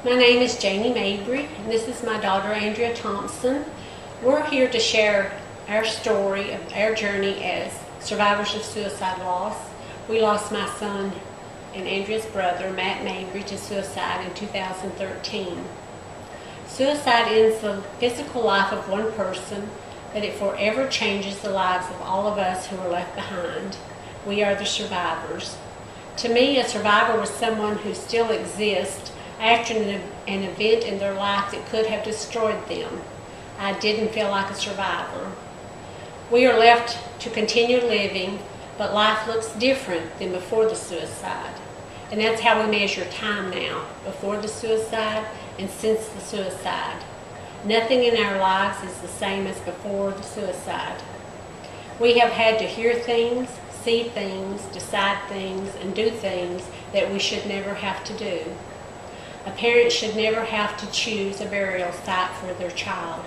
My name is Janie Mabrey, and this is my daughter Andrea Thompson. We're here to share our story of our journey as survivors of suicide loss. We lost my son and Andrea's brother, Matt Mabrey, to suicide in 2013. Suicide ends the physical life of one person, but it forever changes the lives of all of us who are left behind. We are the survivors. To me, a survivor was someone who still exists after an event in their life that could have destroyed them. I didn't feel like a survivor. We are left to continue living, but life looks different than before the suicide. And that's how we measure time now, before the suicide and since the suicide. Nothing in our lives is the same as before the suicide. We have had to hear things, see things, decide things, and do things that we should never have to do. A parent should never have to choose a burial site for their child.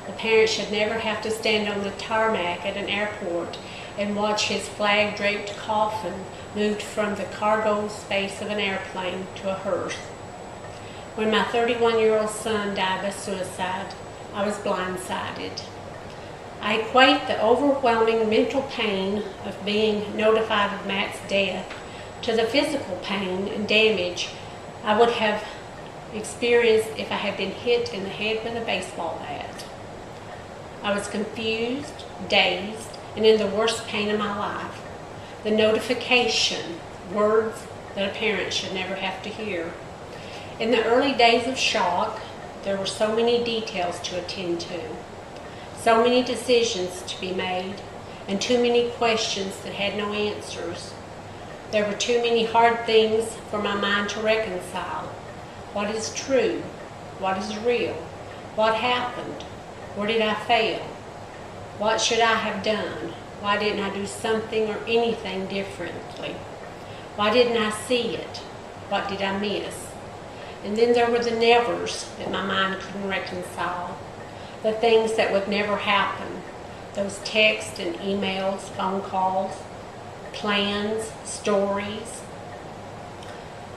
A parent should never have to stand on the tarmac at an airport and watch his flag-draped coffin moved from the cargo space of an airplane to a hearse. When my 31-year-old son died by suicide, I was blindsided. I equate the overwhelming mental pain of being notified of Matt's death to the physical pain and damage I would have experienced if I had been hit in the head with a baseball bat. I was confused, dazed, and in the worst pain of my life. The notification, words that a parent should never have to hear. In the early days of shock, there were so many details to attend to. So many decisions to be made, and too many questions that had no answers. There were too many hard things for my mind to reconcile. What is true? What is real? What happened? Where did I fail? What should I have done? Why didn't I do something or anything differently? Why didn't I see it? What did I miss? And then there were the nevers that my mind couldn't reconcile. The things that would never happen, those texts and emails, phone calls, plans, stories.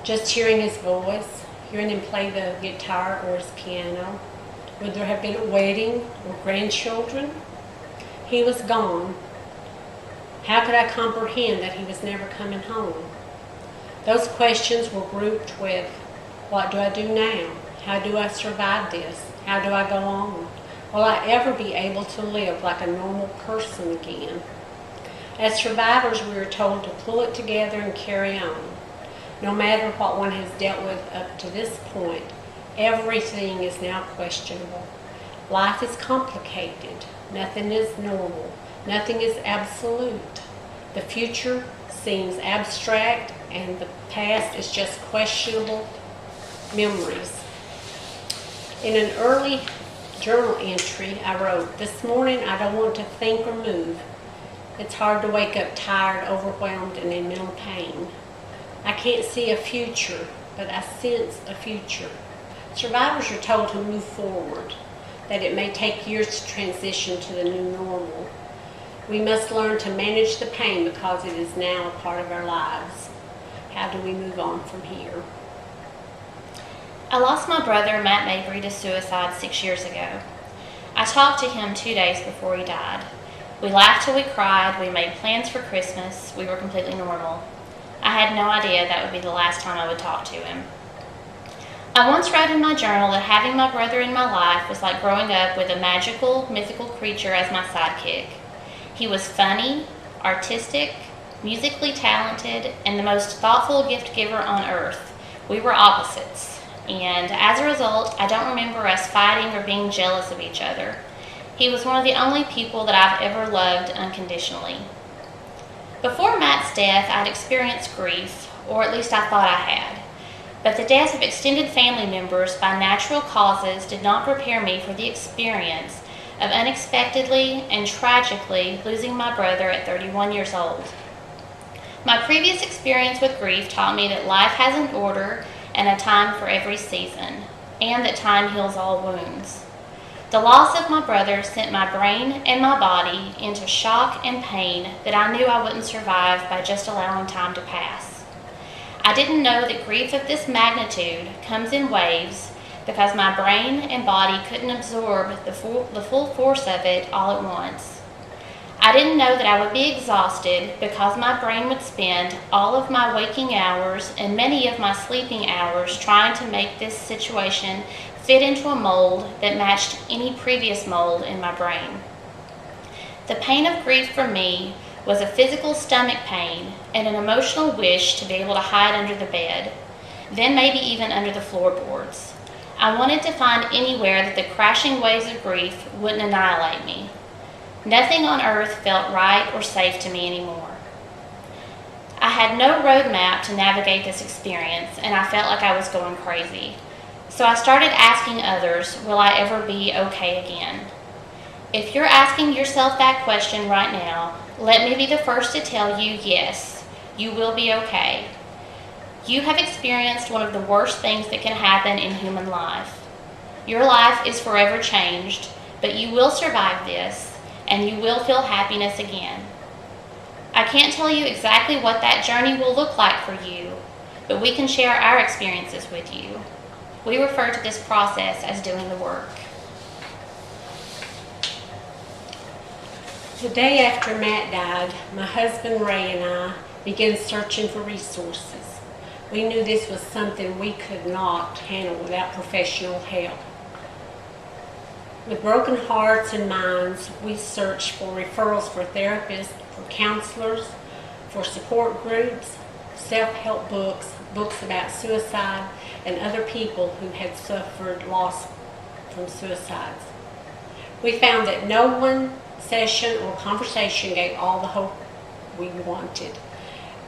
Just hearing his voice, hearing him play the guitar or his piano. Would there have been a wedding or grandchildren? He was gone. How could I comprehend that he was never coming home? Those questions were grouped with, what do I do now? How do I survive this? How do I go on? Will I ever be able to live like a normal person again? As survivors, we are told to pull it together and carry on. No matter what one has dealt with up to this point, everything is now questionable. Life is complicated. Nothing is normal. Nothing is absolute. The future seems abstract, and the past is just questionable memories. In an early journal entry, I wrote, "This morning I don't want to think or move. It's hard to wake up tired, overwhelmed, and in mental pain. I can't see a future, but I sense a future." Survivors are told to move forward, that it may take years to transition to the new normal. We must learn to manage the pain because it is now a part of our lives. How do we move on from here? I lost my brother, Matt Mabrey, to suicide 6 years ago. I talked to him 2 days before he died. We laughed till we cried, we made plans for Christmas, we were completely normal. I had no idea that would be the last time I would talk to him. I once wrote in my journal that having my brother in my life was like growing up with a magical, mythical creature as my sidekick. He was funny, artistic, musically talented, and the most thoughtful gift giver on earth. We were opposites, and as a result, I don't remember us fighting or being jealous of each other. He was one of the only people that I've ever loved unconditionally. Before Matt's death, I'd experienced grief, or at least I thought I had. But the death of extended family members by natural causes did not prepare me for the experience of unexpectedly and tragically losing my brother at 31 years old. My previous experience with grief taught me that life has an order and a time for every season, and that time heals all wounds. The loss of my brother sent my brain and my body into shock and pain that I knew I wouldn't survive by just allowing time to pass. I didn't know that grief of this magnitude comes in waves because my brain and body couldn't absorb the full force of it all at once. I didn't know that I would be exhausted because my brain would spend all of my waking hours and many of my sleeping hours trying to make this situation fit into a mold that matched any previous mold in my brain. The pain of grief for me was a physical stomach pain and an emotional wish to be able to hide under the bed, then maybe even under the floorboards. I wanted to find anywhere that the crashing waves of grief wouldn't annihilate me. Nothing on earth felt right or safe to me anymore. I had no roadmap to navigate this experience, and I felt like I was going crazy. So I started asking others, will I ever be okay again? If you're asking yourself that question right now, let me be the first to tell you, yes, you will be okay. You have experienced one of the worst things that can happen in human life. Your life is forever changed, but you will survive this, and you will feel happiness again. I can't tell you exactly what that journey will look like for you, but we can share our experiences with you. We refer to this process as doing the work. The day after Matt died, my husband Ray and I began searching for resources. We knew this was something we could not handle without professional help. With broken hearts and minds, we searched for referrals for therapists, for counselors, for support groups, self-help books, books about suicide, and other people who had suffered loss from suicides. We found that no one session or conversation gave all the hope we wanted.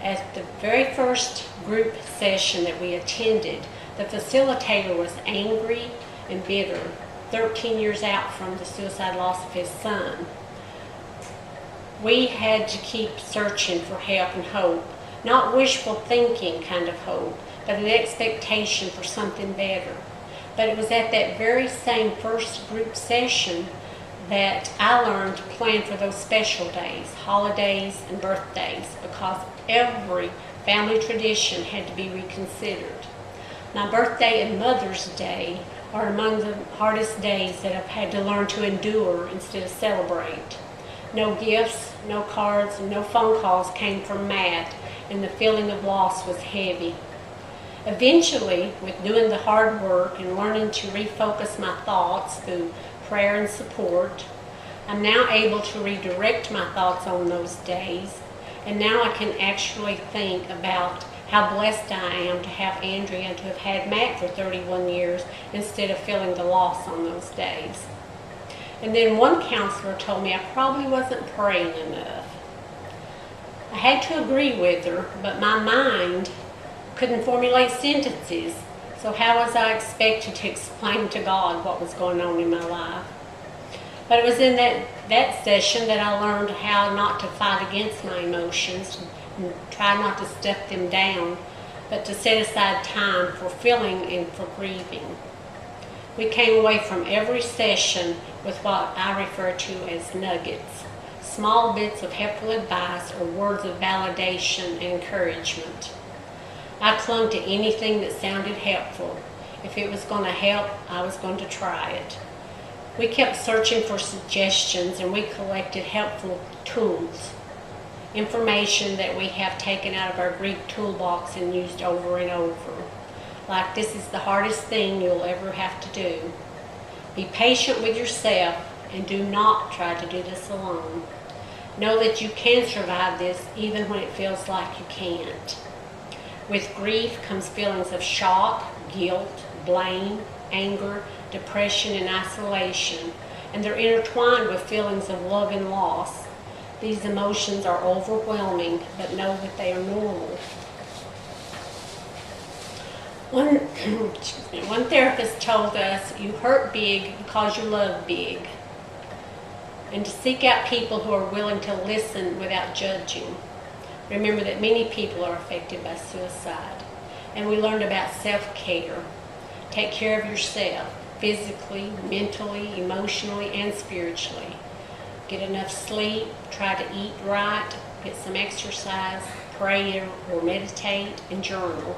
At the very first group session that we attended, the facilitator was angry and bitter, 13 years out from the suicide loss of his son. We had to keep searching for help and hope, not wishful thinking kind of hope, but an expectation for something better. But it was at that very same first group session that I learned to plan for those special days, holidays and birthdays, because every family tradition had to be reconsidered. My birthday and Mother's Day are among the hardest days that I've had to learn to endure instead of celebrate. No gifts, no cards, and no phone calls came from Matt, and the feeling of loss was heavy. Eventually, with doing the hard work and learning to refocus my thoughts through prayer and support, I'm now able to redirect my thoughts on those days, and now I can actually think about how blessed I am to have Andrea and to have had Matt for 31 years instead of feeling the loss on those days. And then one counselor told me I probably wasn't praying enough. I had to agree with her, but my mind couldn't formulate sentences, so how was I expected to explain to God what was going on in my life? But it was in that session that I learned how not to fight against my emotions and try not to stuff them down, but to set aside time for feeling and for grieving. We came away from every session with what I refer to as nuggets, small bits of helpful advice or words of validation and encouragement. I clung to anything that sounded helpful. If it was going to help, I was going to try it. We kept searching for suggestions, and we collected helpful tools, information that we have taken out of our Greek toolbox and used over and over. Like, this is the hardest thing you'll ever have to do. Be patient with yourself and do not try to do this alone. Know that you can survive this even when it feels like you can't. With grief comes feelings of shock, guilt, blame, anger, depression, and isolation, and they're intertwined with feelings of love and loss. These emotions are overwhelming, but know that they are normal. One therapist told us, you hurt big because you love big, and to seek out people who are willing to listen without judging. Remember that many people are affected by suicide, and we learned about self-care. Take care of yourself, physically, mentally, emotionally, and spiritually. Get enough sleep, try to eat right, get some exercise, pray or meditate, and journal.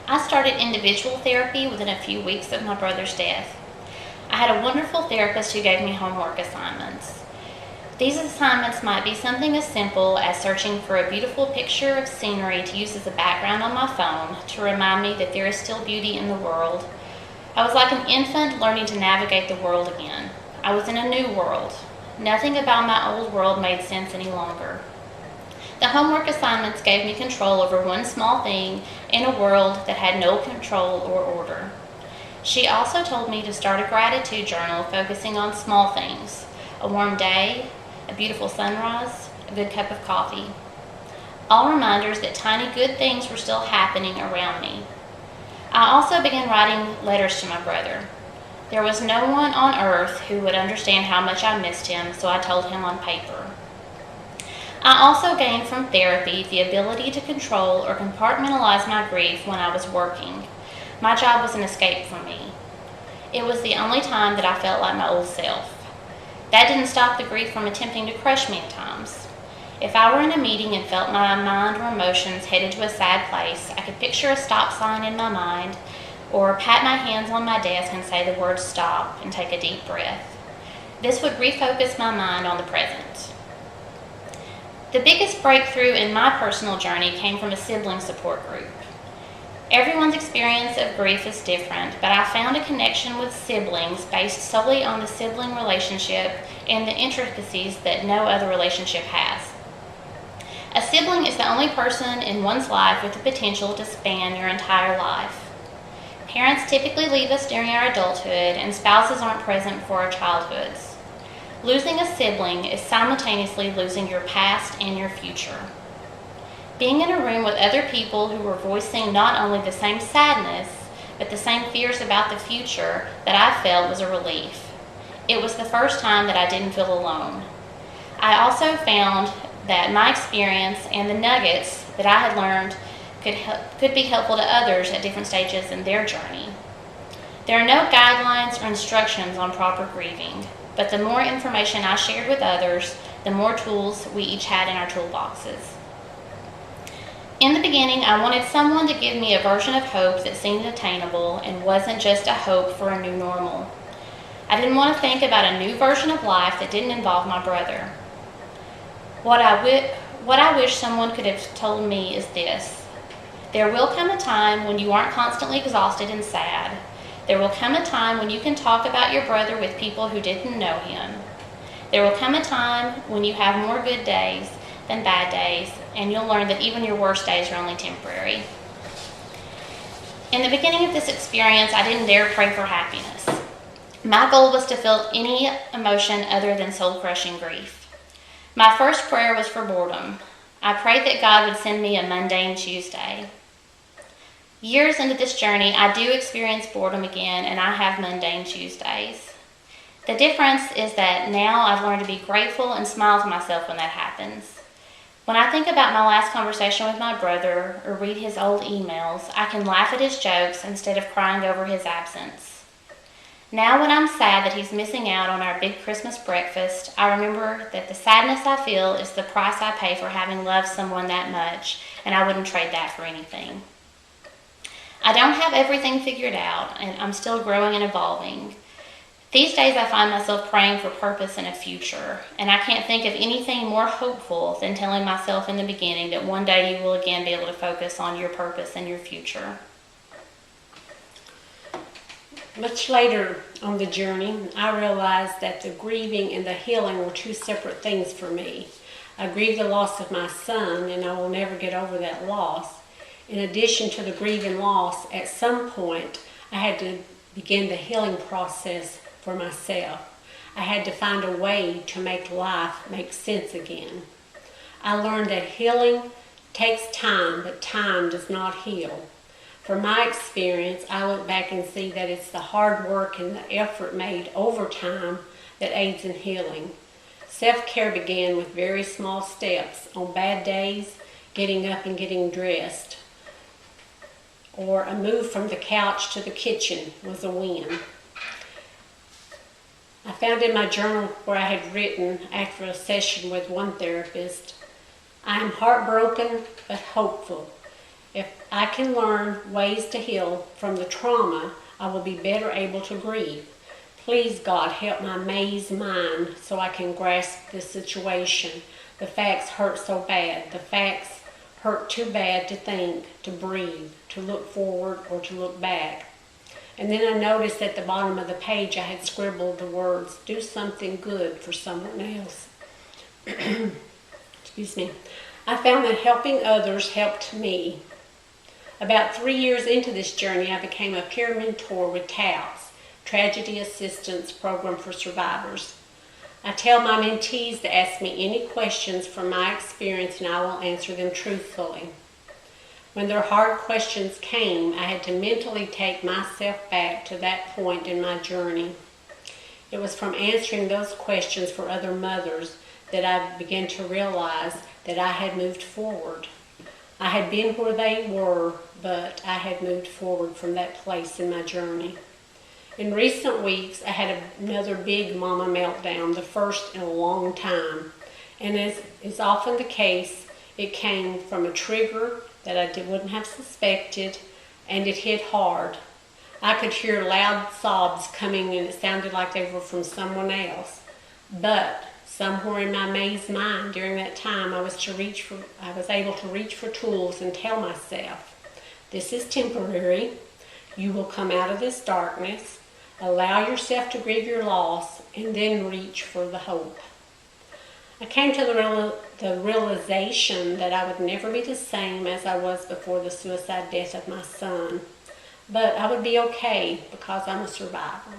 I started individual therapy within a few weeks of my brother's death. I had a wonderful therapist who gave me homework assignments. These assignments might be something as simple as searching for a beautiful picture of scenery to use as a background on my phone to remind me that there is still beauty in the world. I was like an infant learning to navigate the world again. I was in a new world. Nothing about my old world made sense any longer. The homework assignments gave me control over one small thing in a world that had no control or order. She also told me to start a gratitude journal focusing on small things: a warm day, a beautiful sunrise, a good cup of coffee. All reminders that tiny good things were still happening around me. I also began writing letters to my brother. There was no one on earth who would understand how much I missed him, so I told him on paper. I also gained from therapy the ability to control or compartmentalize my grief when I was working. My job was an escape for me. It was the only time that I felt like my old self. That didn't stop the grief from attempting to crush me at times. If I were in a meeting and felt my mind or emotions headed to a sad place, I could picture a stop sign in my mind or pat my hands on my desk and say the word stop and take a deep breath. This would refocus my mind on the present. The biggest breakthrough in my personal journey came from a sibling support group. Everyone's experience of grief is different, but I found a connection with siblings based solely on the sibling relationship and the intricacies that no other relationship has. A sibling is the only person in one's life with the potential to span your entire life. Parents typically leave us during our adulthood, and spouses aren't present for our childhoods. Losing a sibling is simultaneously losing your past and your future. Being in a room with other people who were voicing not only the same sadness, but the same fears about the future that I felt was a relief. It was the first time that I didn't feel alone. I also found that my experience and the nuggets that I had learned could be helpful to others at different stages in their journey. There are no guidelines or instructions on proper grieving, but the more information I shared with others, the more tools we each had in our toolboxes. In the beginning, I wanted someone to give me a version of hope that seemed attainable and wasn't just a hope for a new normal. I didn't want to think about a new version of life that didn't involve my brother. What I wish someone could have told me is this: there will come a time when you aren't constantly exhausted and sad. There will come a time when you can talk about your brother with people who didn't know him. There will come a time when you have more good days than bad days, and you'll learn that even your worst days are only temporary. In the beginning of this experience, I didn't dare pray for happiness. My goal was to feel any emotion other than soul-crushing grief. My first prayer was for boredom. I prayed that God would send me a mundane Tuesday. Years into this journey, I do experience boredom again, and I have mundane Tuesdays. The difference is that now I've learned to be grateful and smile to myself when that happens. When I think about my last conversation with my brother or read his old emails, I can laugh at his jokes instead of crying over his absence. Now when I'm sad that he's missing out on our big Christmas breakfast, I remember that the sadness I feel is the price I pay for having loved someone that much, and I wouldn't trade that for anything. I don't have everything figured out, and I'm still growing and evolving. These days I find myself praying for purpose and a future, and I can't think of anything more hopeful than telling myself in the beginning that one day you will again be able to focus on your purpose and your future. Much later on the journey, I realized that the grieving and the healing were two separate things for me. I grieved the loss of my son, and I will never get over that loss. In addition to the grieving loss, at some point, I had to begin the healing process for myself. I had to find a way to make life make sense again. I learned that healing takes time, but time does not heal. From my experience, I look back and see that it's the hard work and the effort made over time that aids in healing. Self-care began with very small steps. On bad days, getting up and getting dressed, or a move from the couch to the kitchen was a win. I found in my journal where I had written after a session with one therapist, I am heartbroken but hopeful. If I can learn ways to heal from the trauma, I will be better able to grieve. Please, God, help my mazed mind so I can grasp the situation. The facts hurt so bad. The facts hurt too bad to think, to breathe, to look forward, or to look back. And then I noticed at the bottom of the page I had scribbled the words, do something good for someone else. Excuse me. I found that helping others helped me. About 3 years into this journey, I became a peer mentor with TAPS, Tragedy Assistance Program for Survivors. I tell my mentees to ask me any questions from my experience and I will answer them truthfully. When their hard questions came, I had to mentally take myself back to that point in my journey. It was from answering those questions for other mothers that I began to realize that I had moved forward. I had been where they were, but I had moved forward from that place in my journey. In recent weeks, I had another big mama meltdown, the first in a long time. And as is often the case, it came from a trigger that I wouldn't have suspected, and it hit hard. I could hear loud sobs coming, and it sounded like they were from someone else. But somewhere in my mazed mind during that time, I was able to reach for tools and tell myself, this is temporary. You will come out of this darkness. Allow yourself to grieve your loss, and then reach for the hope. I came to the realization that I would never be the same as I was before the suicide death of my son. But I would be okay because I'm a survivor.